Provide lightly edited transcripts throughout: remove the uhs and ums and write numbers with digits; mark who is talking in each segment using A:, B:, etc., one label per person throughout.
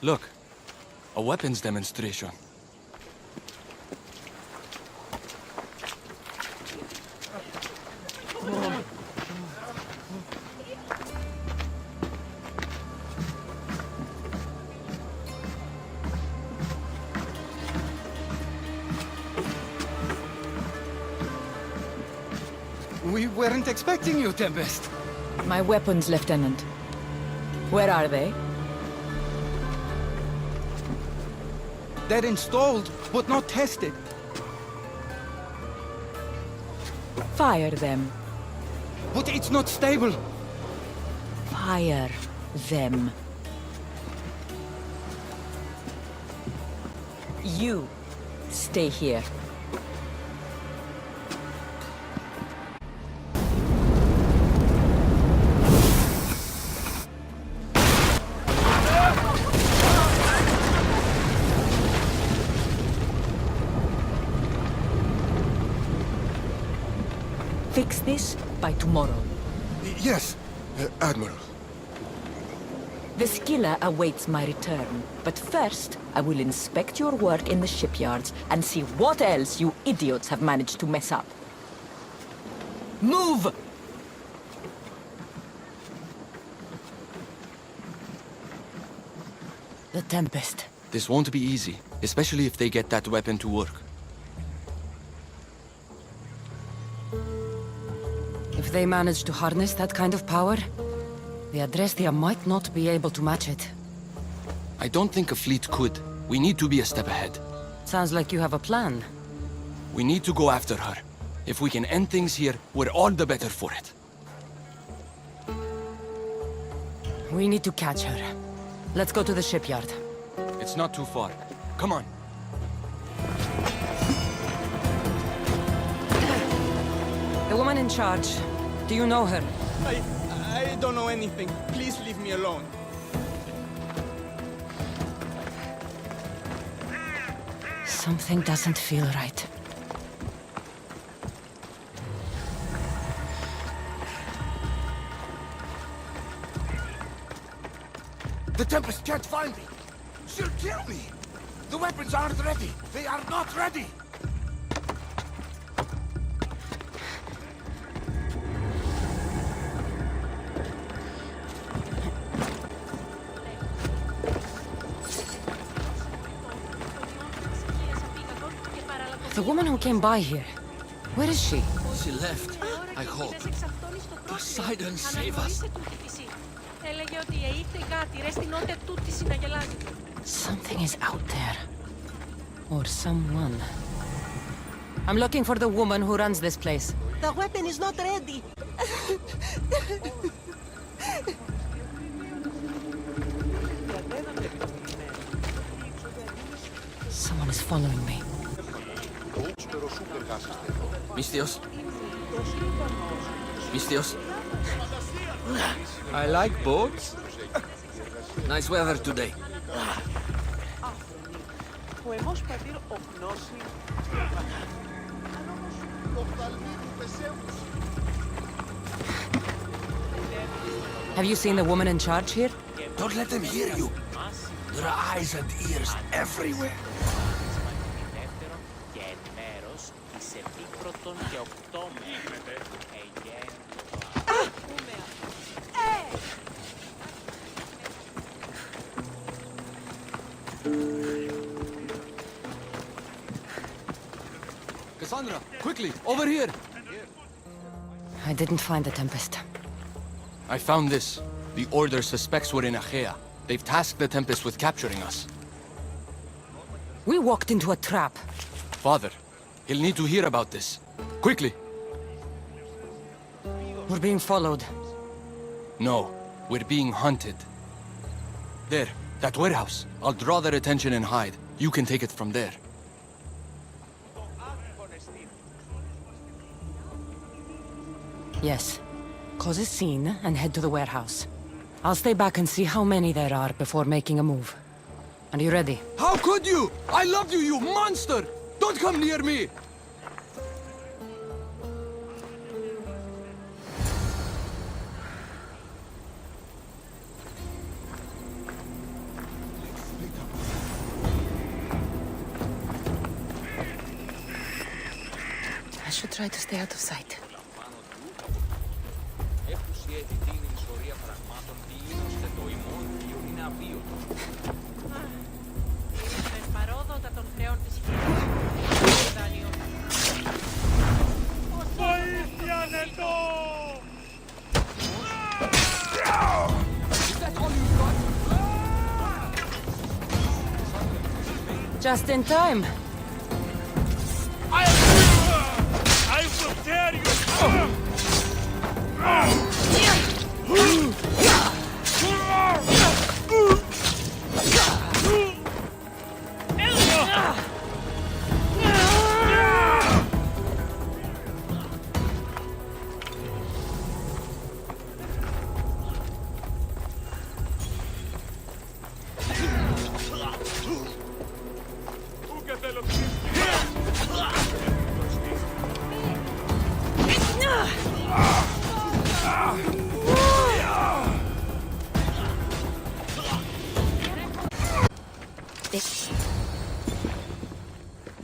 A: Look, a weapons demonstration.
B: We weren't expecting you, Tempest.
C: My weapons, Lieutenant. Where are they?
B: They're installed, but not tested.
C: Fire them.
B: But it's not stable.
C: Fire them. You stay here. Fix this by tomorrow.
D: Yes, Admiral.
C: The skiller awaits my return. But first, I will inspect your work in the shipyards and see what else you idiots have managed to mess up. Move! The Tempest.
A: This won't be easy, especially if they get that weapon to work.
C: If they manage to harness that kind of power, the Adrestia might not be able to match it.
A: I don't think a fleet could. We need to be a step ahead.
C: Sounds like you have a plan.
A: We need to go after her. If we can end things here, we're all the better for it.
C: We need to catch her. Let's go to the shipyard.
A: It's not too far. Come on.
C: The woman in charge. Do you know her?
B: I don't know anything. Please leave me alone.
C: Something doesn't feel right.
D: The Tempest can't find me. She'll kill me. The weapons aren't ready. They are not ready.
C: The woman who came by here. Where is she?
E: She left, I hope. Poseidon save us.
C: Something is out there. Or someone. I'm looking for the woman who runs this place.
F: The weapon is not ready.
C: Someone is following me.
E: Mistios? Mistios?
B: I like boats.
E: Nice weather today.
C: Have you seen the woman in charge here?
D: Don't let them hear you. There are eyes and ears everywhere.
A: Cassandra, quickly, over here!
C: I didn't find the Tempest.
A: I found this. The Order suspects we're in Achaea. They've tasked the Tempest with capturing us.
C: We walked into a trap.
A: Father, he'll need to hear about this. Quickly!
C: We're being followed.
A: No, we're being hunted. There, that warehouse. I'll draw their attention and hide. You can take it from there.
C: Yes. Cause a scene and head to the warehouse. I'll stay back and see how many there are before making a move. Are you ready?
A: How could you? I love you, you monster! Don't come near me!
F: I should try to stay out of sight.
C: Just in time.
G: I will tear you!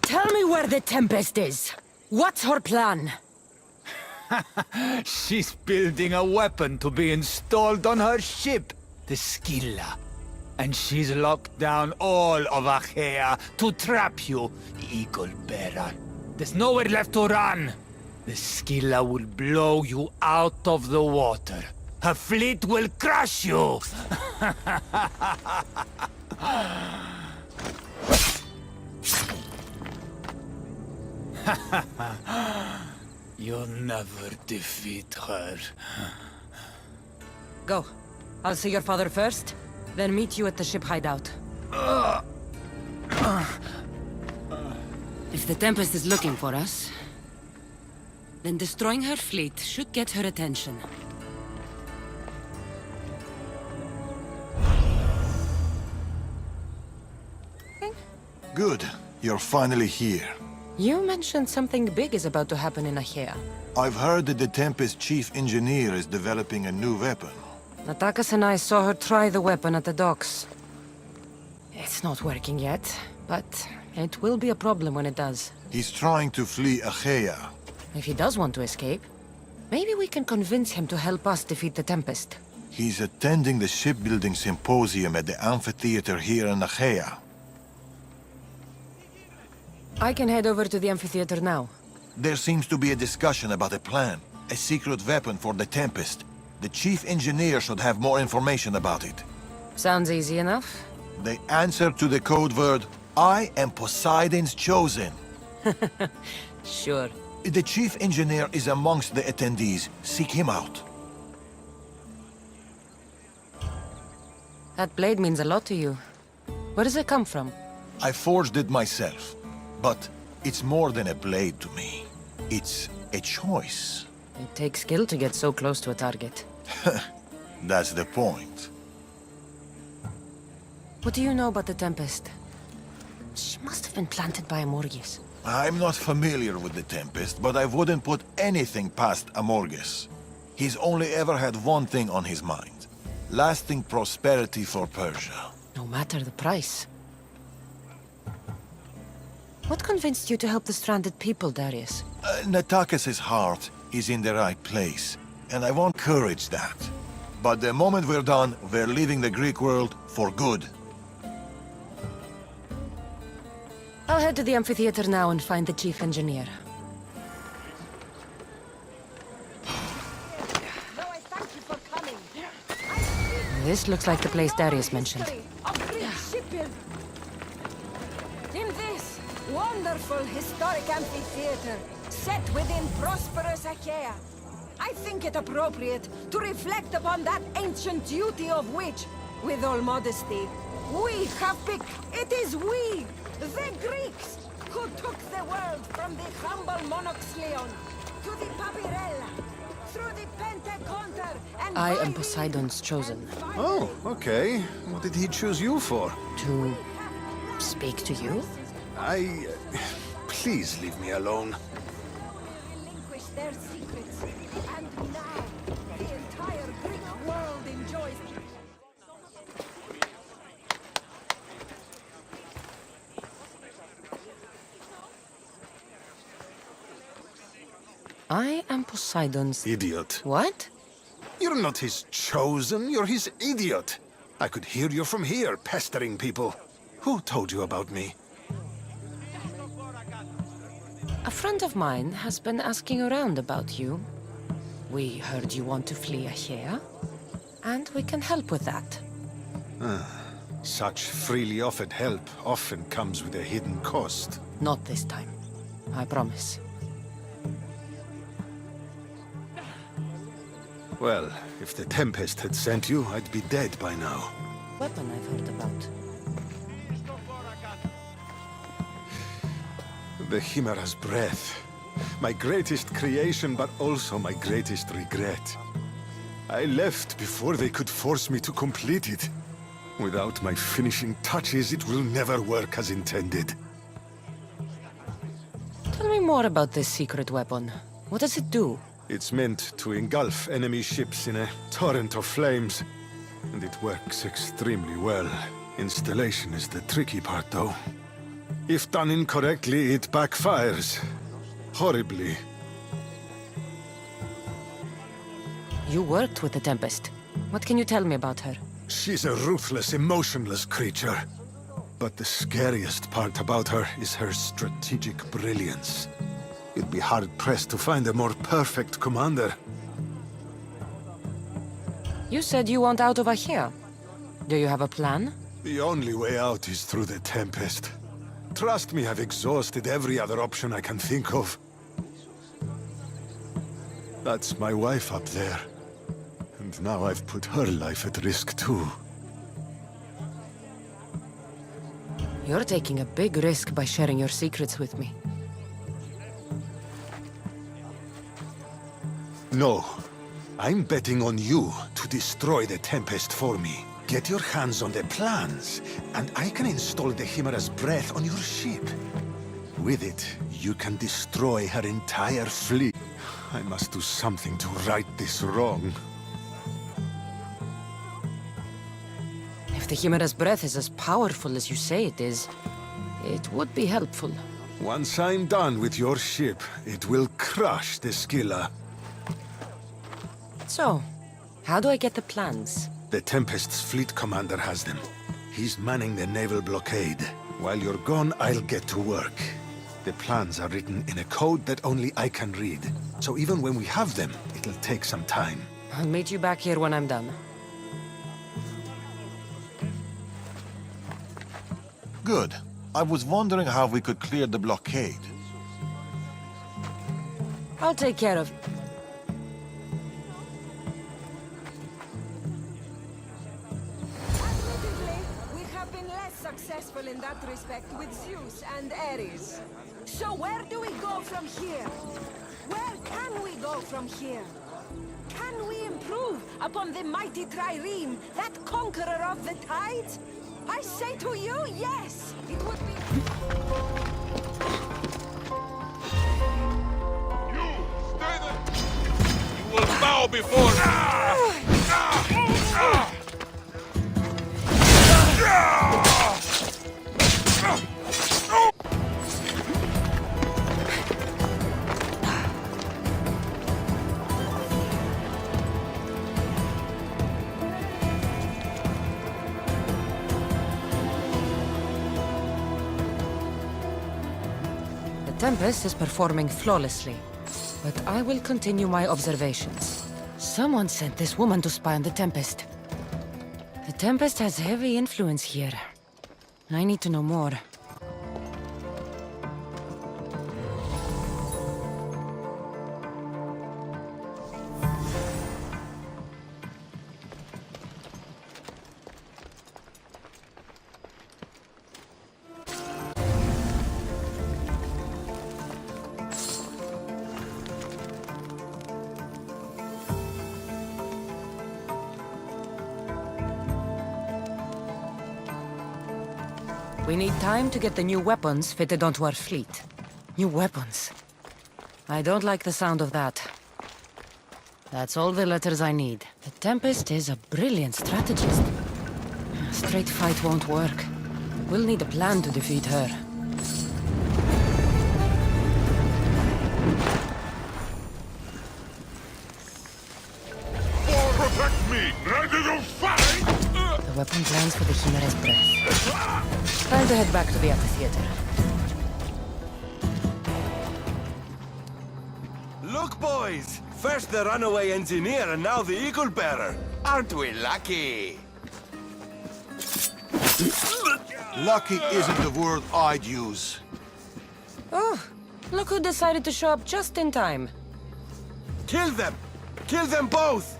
C: Tell me where the Tempest is. What's her plan?
H: She's building a weapon to be installed on her ship, the Scylla. And she's locked down all of Achaea to trap you, Eagle Bearer. There's nowhere left to run. The Scylla will blow you out of the water. Her fleet will crush you! You'll never defeat her.
C: Go. I'll see your father first, then meet you at the ship hideout. If the Tempest is looking for us, then destroying her fleet should get her attention.
D: Good. You're finally here.
C: You mentioned something big is about to happen in Achaea.
D: I've heard that the Tempest chief engineer is developing a new weapon.
C: Natakas and I saw her try the weapon at the docks. It's not working yet, but it will be a problem when it does.
D: He's trying to flee Achaea.
C: If he does want to escape, maybe we can convince him to help us defeat the Tempest.
D: He's attending the shipbuilding symposium at the amphitheater here in Achaea.
C: I can head over to the amphitheater now.
D: There seems to be a discussion about a plan. A secret weapon for the Tempest. The chief engineer should have more information about it.
C: Sounds easy enough.
D: The answer to the code word, I am Poseidon's chosen.
C: Sure.
D: The chief engineer is amongst the attendees. Seek him out.
C: That blade means a lot to you. Where does it come from?
D: I forged it myself. But it's more than a blade to me. It's a choice.
C: It takes skill to get so close to a target.
D: That's the point.
C: What do you know about the Tempest? She must have been planted by Amorges.
D: I'm not familiar with the Tempest, but I wouldn't put anything past Amorges. He's only ever had one thing on his mind. Lasting prosperity for Persia.
C: No matter the price. What convinced you to help the stranded people, Darius?
D: Natakis' heart is in the right place, and I won't encourage that. But the moment we're done, we're leaving the Greek world for good.
C: I'll head to the amphitheater now and find the chief engineer. This looks like the place Darius mentioned.
F: In this wonderful historic amphitheater, set within prosperous Achaea, I think it appropriate to reflect upon that ancient duty of which, with all modesty, we have picked. It is we, the Greeks, who took the world from the humble Monoxleon to the Papyrella, through the Pentaconter and
C: I
F: by
C: am
F: the-
C: Poseidon's chosen.
I: Oh, okay. What did he choose you for?
C: To speak to you?
I: Please leave me alone.
F: relinquish their secrets, and now the entire Greek world enjoys.
J: I am Poseidon's...
I: Idiot.
J: What?
I: You're not his chosen, you're his idiot. I could hear you from here, pestering people. Who told you about me?
J: A friend of mine has been asking around about you. We heard you want to flee Achaea, and we can help with that.
I: Such freely offered help often comes with a hidden cost.
J: Not this time. I promise.
I: Well, if the Tempest had sent you, I'd be dead by now.
J: Weapon I've heard about.
I: The Chimera's breath. My greatest creation, but also my greatest regret. I left before they could force me to complete it. Without my finishing touches, it will never work as intended.
J: Tell me more about this secret weapon. What does it do?
I: It's meant to engulf enemy ships in a torrent of flames. And it works extremely well. Installation is the tricky part, though. If done incorrectly, it backfires. Horribly.
J: You worked with the Tempest. What can you tell me about her?
I: She's a ruthless, emotionless creature. But the scariest part about her is her strategic brilliance. You'd be hard-pressed to find a more perfect commander.
J: You said you want out of Achaea. Do you have a plan?
I: The only way out is through the Tempest. Trust me, I've exhausted every other option I can think of. That's my wife up there. And now I've put her life at risk too.
J: You're taking a big risk by sharing your secrets with me.
I: No. I'm betting on you to destroy the Tempest for me. Get your hands on the plans, and I can install the Chimera's breath on your ship. With it, you can destroy her entire fleet. I must do something to right this wrong.
J: If the Chimera's breath is as powerful as you say it is, it would be helpful.
I: Once I'm done with your ship, it will crush the Scylla.
J: So, how do I get the plans?
I: The Tempest's fleet commander has them. He's manning the naval blockade. While you're gone, I'll get to work. The plans are written in a code that only I can read. So even when we have them, it'll take some time.
J: I'll meet you back here when I'm done.
D: Good. I was wondering how we could clear the blockade.
J: I'll take care of...
F: Admittedly, we have been less successful in that respect with Zeus and Ares. So where do we go from here? Where can we go from here? Can we improve upon the mighty Trireme, that conqueror of the tides? I say to you, yes! It would be...
G: You, stay there! You will bow before
J: The Tempest is performing flawlessly, but I will continue my observations. Someone sent this woman to spy on the Tempest. The Tempest has heavy influence here. I need to know more. We need time to get the new weapons fitted onto our fleet. New weapons. I don't like the sound of that. That's all the letters I need. The Tempest is a brilliant strategist. A straight fight won't work. We'll need a plan to defeat her. weapon plans for the Chimeras' breath. Time to head back to the amphitheater.
K: Look, boys! First the runaway engineer and now the eagle bearer. Aren't we lucky?
D: Lucky isn't the word I'd use.
J: Oh, look who decided to show up just in time.
K: Kill them! Kill them both!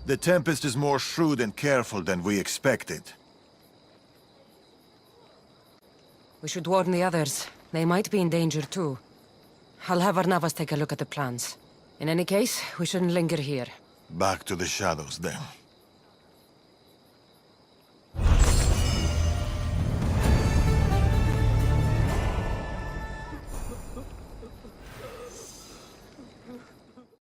D: The Tempest is more shrewd and careful than we expected.
J: We should warn the others. They might be in danger too. I'll have Arnavas take a look at the plans. In any case, we shouldn't linger here.
D: Back to the shadows, then.